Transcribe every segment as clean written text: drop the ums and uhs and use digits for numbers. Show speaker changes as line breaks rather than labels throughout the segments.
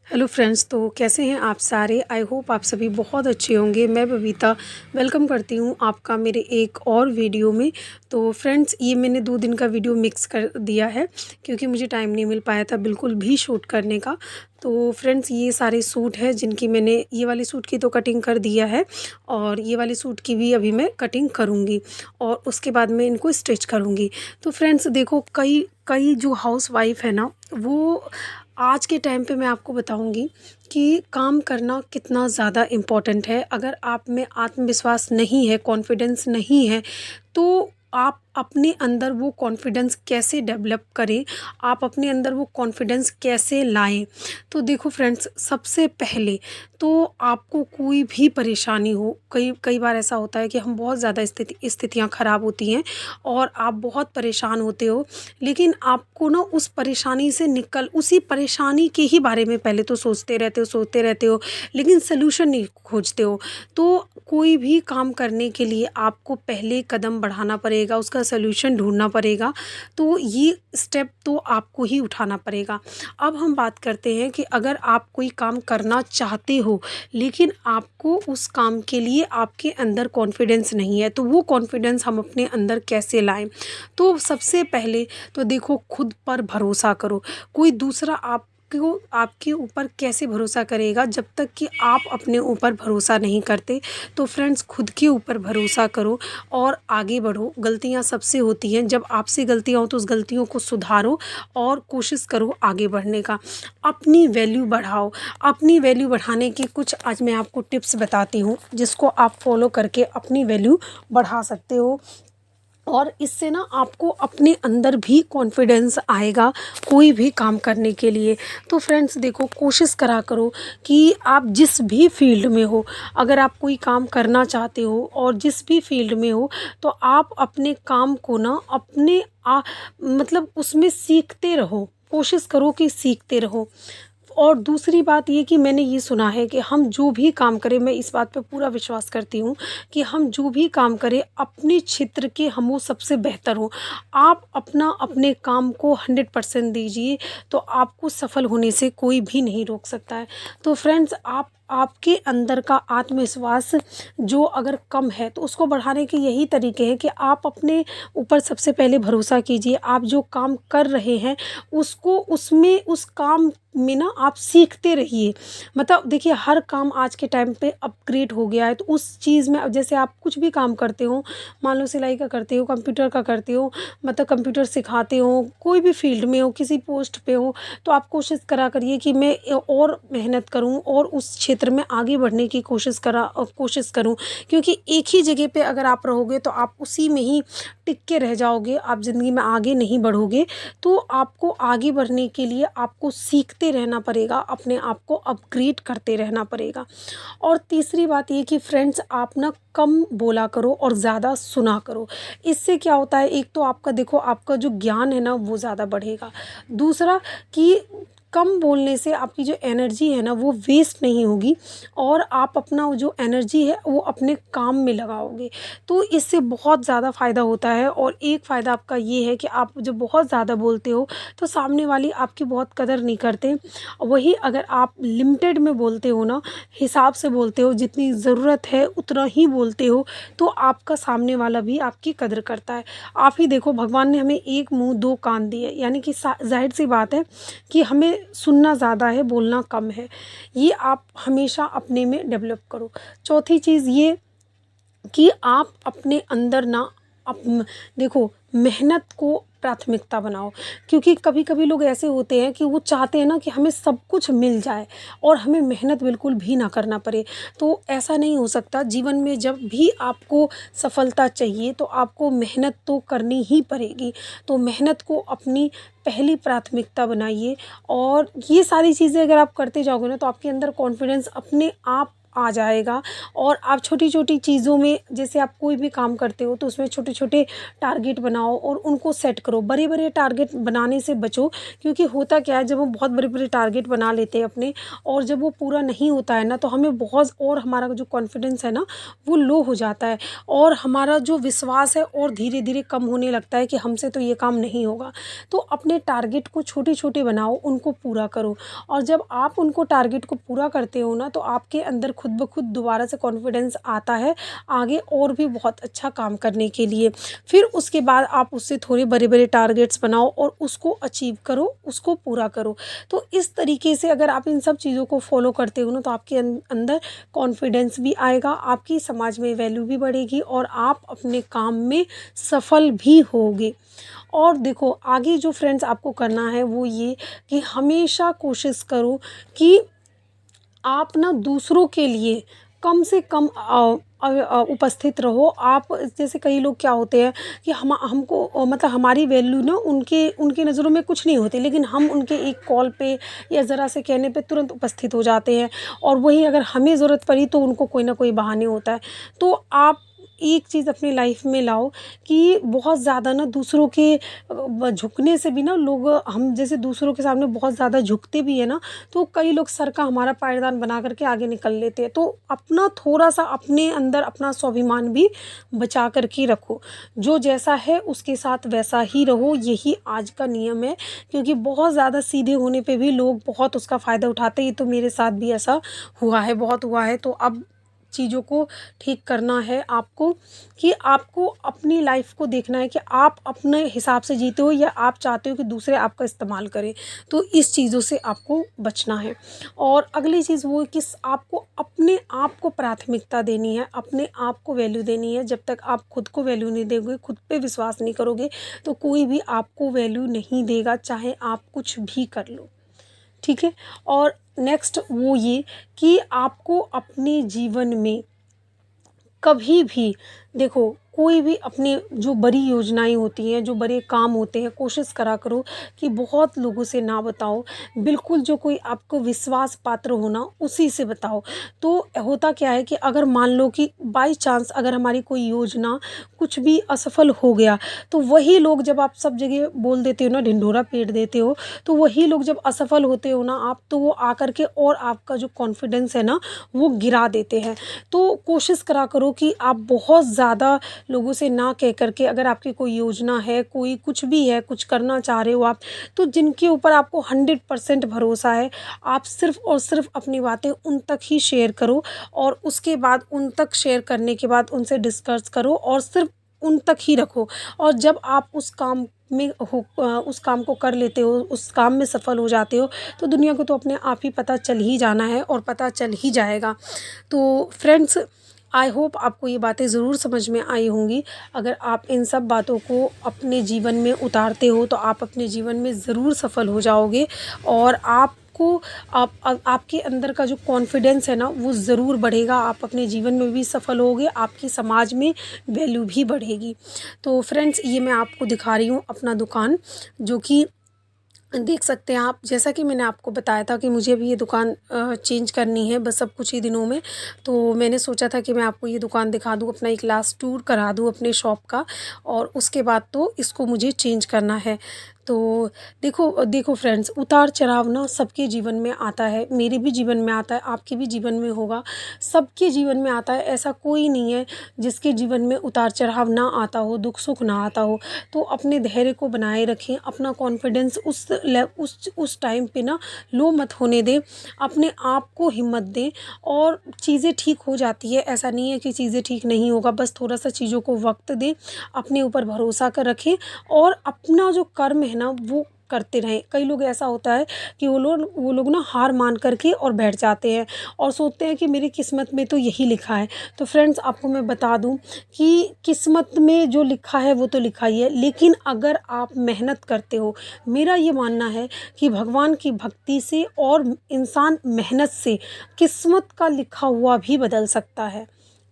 Hello friends, तो कैसे हैं आप सारे। आई होप आप सभी बहुत अच्छे होंगे। मैं बबीता वेलकम करती हूँ आपका मेरे एक और वीडियो में। तो फ्रेंड्स, ये मैंने 2 दिन का वीडियो मिक्स कर दिया है क्योंकि मुझे टाइम नहीं मिल पाया था बिल्कुल भी शूट करने का। तो फ्रेंड्स, ये सारे सूट हैं जिनकी मैंने ये वाले सूट की तो कटिंग कर दिया है और ये वाले सूट की भी अभी मैं कटिंग करूँगी और उसके बाद मैं इनको स्टिच करूँगी। तो फ्रेंड्स देखो, कई कई जो हाउसवाइफ़ है ना, वो आज के टाइम पे मैं आपको बताऊंगी कि काम करना कितना ज़्यादा इम्पोर्टेंट है। अगर आप में आत्मविश्वास नहीं है, कॉन्फिडेंस नहीं है, तो आप अपने अंदर वो कॉन्फिडेंस कैसे डेवलप करें, आप अपने अंदर वो कॉन्फिडेंस कैसे लाएं। तो देखो फ्रेंड्स, सबसे पहले तो आपको कोई भी परेशानी हो, कई कई बार ऐसा होता है कि हम बहुत ज़्यादा स्थितियाँ ख़राब होती हैं और आप बहुत परेशान होते हो, लेकिन आपको ना उस परेशानी से उसी परेशानी के ही बारे में पहले तो सोचते रहते हो, लेकिन सल्यूशन नहीं खोजते हो। तो कोई भी काम करने के लिए आपको पहले कदम बढ़ाना पड़ेगा, उसका सल्यूशन ढूंढना पड़ेगा। तो ये स्टेप तो आपको ही उठाना पड़ेगा। अब हम बात करते हैं कि अगर आप कोई काम करना चाहते हो, लेकिन आपको उस काम के लिए आपके अंदर कॉन्फिडेंस नहीं है, तो वो कॉन्फिडेंस हम अपने अंदर कैसे लाएं। तो सबसे पहले तो देखो, खुद पर भरोसा करो। कोई दूसरा आपको आपके ऊपर कैसे भरोसा करेगा जब तक कि आप अपने ऊपर भरोसा नहीं करते। तो फ्रेंड्स, खुद के ऊपर भरोसा करो और आगे बढ़ो। गलतियां सबसे होती हैं, जब आपसे गलतियां हो तो उस गलतियों को सुधारो और कोशिश करो आगे बढ़ने का। अपनी वैल्यू बढ़ाओ। अपनी वैल्यू बढ़ाने की कुछ आज मैं आपको टिप्स बताती हूँ जिसको आप फॉलो करके अपनी वैल्यू बढ़ा सकते हो और इससे ना आपको अपने अंदर भी कॉन्फिडेंस आएगा कोई भी काम करने के लिए। तो फ्रेंड्स देखो, कोशिश करा करो कि आप जिस भी फील्ड में हो, अगर आप कोई काम करना चाहते हो और जिस भी फील्ड में हो, तो आप अपने काम को ना मतलब उसमें सीखते रहो। कोशिश करो कि सीखते रहो। और दूसरी बात ये कि मैंने ये सुना है कि हम जो भी काम करें, मैं इस बात पे पूरा विश्वास करती हूँ कि हम जो भी काम करें अपने क्षेत्र के हम वो सबसे बेहतर हो। आप अपना अपने काम को 100% दीजिए, तो आपको सफल होने से कोई भी नहीं रोक सकता है। तो फ्रेंड्स, आपके अंदर का आत्मविश्वास जो अगर कम है तो उसको बढ़ाने के यही तरीके हैं कि आप अपने ऊपर सबसे पहले भरोसा कीजिए। आप जो काम कर रहे हैं उसको उसमें उस काम में ना आप सीखते रहिए। मतलब देखिए, हर काम आज के टाइम पे अपग्रेड हो गया है, तो उस चीज़ में अब जैसे आप कुछ भी काम करते हो, मान लो सिलाई का करते हो, कंप्यूटर का करते हो, मतलब कंप्यूटर सिखाते हो, कोई भी फील्ड में हो, किसी पोस्ट पे हो, तो आप कोशिश करा करिए कि मैं और मेहनत करूं और उस क्षेत्र में आगे बढ़ने की कोशिश करूं। क्योंकि एक ही जगह पे अगर आप रहोगे तो आप उसी में ही टिक के रह जाओगे, आप ज़िंदगी में आगे नहीं बढ़ोगे। तो आपको आगे बढ़ने के लिए आपको सीखते रहना पड़ेगा, अपने आप को अपग्रेड करते रहना पड़ेगा। और तीसरी बात ये कि फ्रेंड्स, आप ना कम बोला करो और ज़्यादा सुना करो। इससे क्या होता है, एक तो आपका देखो, आपका जो ज्ञान है ना वो ज़्यादा बढ़ेगा। दूसरा कि कम बोलने से आपकी जो एनर्जी है ना वो वेस्ट नहीं होगी और आप अपना जो एनर्जी है वो अपने काम में लगाओगे। तो इससे बहुत ज़्यादा फ़ायदा होता है। और एक फ़ायदा आपका ये है कि आप जब बहुत ज़्यादा बोलते हो तो सामने वाली आपकी बहुत कदर नहीं करते। वही अगर आप लिमिटेड में बोलते हो ना, हिसाब से बोलते हो, जितनी ज़रूरत है उतना ही बोलते हो, तो आपका सामने वाला भी आपकी कदर करता है। आप ही देखो, भगवान ने हमें एक मुंह दो कान दिए, यानी कि जाहिर सी बात है कि हमें सुनना ज़्यादा है, बोलना कम है। ये आप हमेशा अपने में डेवलप करो। चौथी चीज़ ये कि आप अपने अंदर ना अप देखो, मेहनत को प्राथमिकता बनाओ। क्योंकि कभी कभी लोग ऐसे होते हैं कि वो चाहते हैं ना कि हमें सब कुछ मिल जाए और हमें मेहनत बिल्कुल भी ना करना पड़े। तो ऐसा नहीं हो सकता। जीवन में जब भी आपको सफलता चाहिए तो आपको मेहनत तो करनी ही पड़ेगी। तो मेहनत को अपनी पहली प्राथमिकता बनाइए और ये सारी चीज़ें अगर आप करते जाओगे ना तो आपके अंदर कॉन्फिडेंस अपने आप आ जाएगा। और आप छोटी छोटी चीज़ों में, जैसे आप कोई भी काम करते हो तो उसमें छोटे छोटे टारगेट बनाओ और उनको सेट करो। बड़े बड़े टारगेट बनाने से बचो, क्योंकि होता क्या है, जब हम बहुत बड़े बड़े टारगेट बना लेते हैं अपने, और जब वो पूरा नहीं होता है ना, तो हमें बहुत, और हमारा जो कॉन्फिडेंस है ना वो लो हो जाता है, और हमारा जो विश्वास है और धीरे धीरे कम होने लगता है कि हमसे तो ये काम नहीं होगा। तो अपने टारगेट को छोटे छोटे बनाओ, उनको पूरा करो, और जब आप उनको टारगेट को पूरा करते हो ना, तो आपके अंदर खुद ब खुद दोबारा से कॉन्फिडेंस आता है आगे और भी बहुत अच्छा काम करने के लिए। फिर उसके बाद आप उससे थोड़े बड़े बड़े टारगेट्स बनाओ और उसको अचीव करो, उसको पूरा करो। तो इस तरीके से अगर आप इन सब चीज़ों को फॉलो करते हो ना, तो आपके अंदर कॉन्फिडेंस भी आएगा, आपकी समाज में वैल्यू भी बढ़ेगी, और आप अपने काम में सफल भी होगे। और देखो आगे जो फ्रेंड्स आपको करना है वो ये, कि हमेशा कोशिश करो कि आप ना दूसरों के लिए कम से कम उपस्थित रहो। आप, जैसे कई लोग क्या होते हैं कि हमको मतलब हमारी वैल्यू ना उनके उनकी नज़रों में कुछ नहीं होती, लेकिन हम उनके एक कॉल पे या ज़रा से कहने पे तुरंत उपस्थित हो जाते हैं, और वहीं अगर हमें ज़रूरत पड़ी तो उनको कोई ना कोई बहाने होता है। तो आप एक चीज़ अपनी लाइफ में लाओ कि बहुत ज़्यादा ना दूसरों के झुकने से भी ना, लोग हम जैसे दूसरों के सामने बहुत ज़्यादा झुकते भी है ना, तो कई लोग सर का हमारा पायदान बना करके आगे निकल लेते हैं। तो अपना थोड़ा सा अपने अंदर अपना स्वाभिमान भी बचा कर के रखो, जो जैसा है उसके साथ वैसा ही रहो, यही आज का नियम है। क्योंकि बहुत ज़्यादा सीधे होने पे भी लोग बहुत उसका फ़ायदा उठाते हैं। ये तो मेरे साथ भी ऐसा हुआ है, बहुत हुआ है। तो अब चीज़ों को ठीक करना है आपको, कि आपको अपनी लाइफ को देखना है कि आप अपने हिसाब से जीते हो या आप चाहते हो कि दूसरे आपका इस्तेमाल करें। तो इस चीज़ों से आपको बचना है। और अगली चीज़ वो है कि आपको अपने आप को प्राथमिकता देनी है, अपने आप को वैल्यू देनी है। जब तक आप खुद को वैल्यू नहीं दोगे, खुद पे विश्वास नहीं करोगे, तो कोई भी आपको वैल्यू नहीं देगा, चाहे आप कुछ भी कर लो। ठीक है। और नेक्स्ट वो ये, कि आपको अपने जीवन में कभी भी, देखो कोई भी अपने जो बड़ी योजनाएं होती हैं, जो बड़े काम होते हैं, कोशिश करा करो कि बहुत लोगों से ना बताओ। बिल्कुल जो कोई आपको विश्वास पात्र हो ना, उसी से बताओ। तो होता क्या है कि अगर मान लो कि बाय चांस अगर हमारी कोई योजना कुछ भी असफल हो गया, तो वही लोग, जब आप सब जगह बोल देते हो ना, ढिंढोरा पीट देते हो, तो वही लोग जब असफल होते हो ना आप, तो वो आकर के और आपका जो कॉन्फिडेंस है ना वो गिरा देते हैं। तो कोशिश करा करो कि आप बहुत ज़्यादा लोगों से ना कह करके, अगर आपकी कोई योजना है, कोई कुछ भी है, कुछ करना चाह रहे हो आप, तो जिनके ऊपर आपको 100% भरोसा है, आप सिर्फ़ और सिर्फ अपनी बातें उन तक ही शेयर करो। और उसके बाद उन तक शेयर करने के बाद उनसे डिस्कस करो, और सिर्फ उन तक ही रखो। और जब आप उस काम में उस काम को कर लेते हो, उस काम में सफल हो जाते हो, तो दुनिया को तो अपने आप ही पता चल ही जाना है, और पता चल ही जाएगा। तो फ्रेंड्स, आई होप आपको ये बातें ज़रूर समझ में आई होंगी। अगर आप इन सब बातों को अपने जीवन में उतारते हो, तो आप अपने जीवन में ज़रूर सफल हो जाओगे, और आपको आपके अंदर का जो कॉन्फिडेंस है ना वो ज़रूर बढ़ेगा। आप अपने जीवन में भी सफल होगे, आपकी समाज में वैल्यू भी बढ़ेगी। तो फ्रेंड्स, ये मैं आपको दिखा रही हूँ अपना दुकान, जो कि देख सकते हैं आप। जैसा कि मैंने आपको बताया था कि मुझे अभी ये दुकान चेंज करनी है बस अब कुछ ही दिनों में। तो मैंने सोचा था कि मैं आपको ये दुकान दिखा दूँ, अपना एक लास्ट टूर करा दूँ अपने शॉप का, और उसके बाद तो इसको मुझे चेंज करना है। तो देखो देखो फ्रेंड्स, उतार चढ़ाव ना सबके जीवन में आता है, मेरे भी जीवन में आता है, आपके भी जीवन में होगा, सबके जीवन में आता है। ऐसा कोई नहीं है जिसके जीवन में उतार चढ़ाव ना आता हो, दुख सुख ना आता हो। तो अपने धैर्य को बनाए रखें, अपना कॉन्फिडेंस उस टाइम पे ना लो मत होने दें, अपने आप को हिम्मत दें, और चीज़ें ठीक हो जाती है। ऐसा नहीं है कि चीज़ें ठीक नहीं होगा, बस थोड़ा सा चीज़ों को वक्त दें, अपने ऊपर भरोसा कर रखें, और अपना जो कर्म है ना वो करते रहें। कई लोग ऐसा होता है कि वो लोग ना हार मान करके और बैठ जाते हैं, और सोचते हैं कि मेरी किस्मत में तो यही लिखा है। तो फ्रेंड्स, आपको मैं बता दूं कि किस्मत में जो लिखा है वो तो लिखा ही है, लेकिन अगर आप मेहनत करते हो, मेरा ये मानना है कि भगवान की भक्ति से और इंसान मेहनत से किस्मत का लिखा हुआ भी बदल सकता है।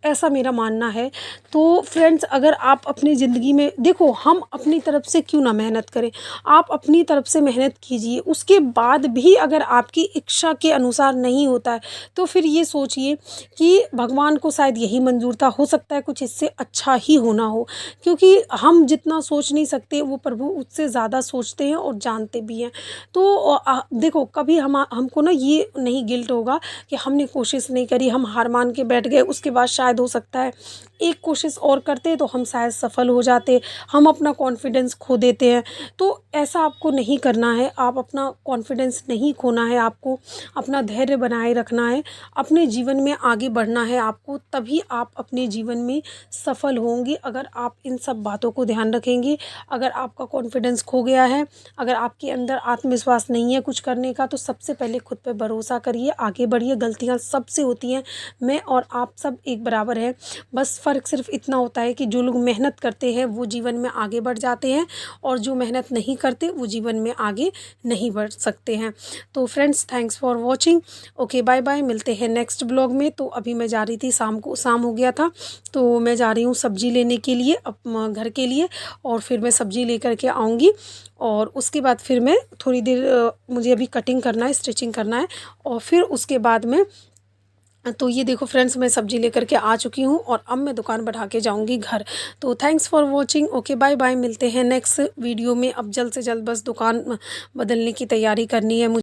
ऐसा मेरा मानना है। तो फ्रेंड्स, अगर आप अपनी ज़िंदगी में देखो, हम अपनी तरफ से क्यों ना मेहनत करें, आप अपनी तरफ से मेहनत कीजिए, उसके बाद भी अगर आपकी इच्छा के अनुसार नहीं होता है तो फिर ये सोचिए कि भगवान को शायद यही मंजूर था, हो सकता है कुछ इससे अच्छा ही होना हो, क्योंकि हम जितना सोच नहीं सकते वो प्रभु उससे ज़्यादा सोचते हैं और जानते भी हैं। तो देखो, कभी हमको ना ये नहीं गिल्ट होगा कि हमने कोशिश नहीं करी, हम हार मान के बैठ गए, उसके बाद शायद हो सकता है एक कोशिश और करते तो हम शायद सफल हो जाते, हम अपना कॉन्फिडेंस खो देते हैं। तो ऐसा आपको नहीं करना है, आप अपना कॉन्फिडेंस नहीं खोना है, आपको अपना धैर्य बनाए रखना है, अपने जीवन में आगे बढ़ना है आपको, तभी आप अपने जीवन में सफल होंगे। अगर आप इन सब बातों को ध्यान रखेंगे, अगर आपका कॉन्फिडेंस खो गया है, अगर आपके अंदर आत्मविश्वास नहीं है कुछ करने का, तो सबसे पहले खुद पे भरोसा करिए, आगे बढ़िए। गलतियाँ सबसे होती हैं, मैं और आप सब एक बराबर हैं, बस फ़र्क सिर्फ इतना होता है कि जो लोग मेहनत करते हैं वो जीवन में आगे बढ़ जाते हैं, और जो मेहनत नहीं करते वो जीवन में आगे नहीं बढ़ सकते हैं। तो friends, thanks for watching. Okay, bye bye, मिलते हैं नेक्स्ट ब्लॉग में। तो अभी मैं जा रही थी, शाम हो गया था, तो मैं जा रही हूँ सब्ज़ी लेने के लिए घर के लिए, और फिर मैं सब्ज़ी लेकर के आऊँगी, और उसके बाद फिर मैं थोड़ी देर मुझे अभी कटिंग करना है, स्टिचिंग करना है, और फिर उसके बाद में तो ये देखो फ्रेंड्स, मैं सब्ज़ी लेकर के आ चुकी हूँ, और अब मैं दुकान बढ़ा के जाऊँगी घर। तो thanks for watching. Okay, bye bye, मिलते हैं नेक्स्ट वीडियो में। अब जल्द से जल्द बस दुकान बदलने की तैयारी करनी है मुझे।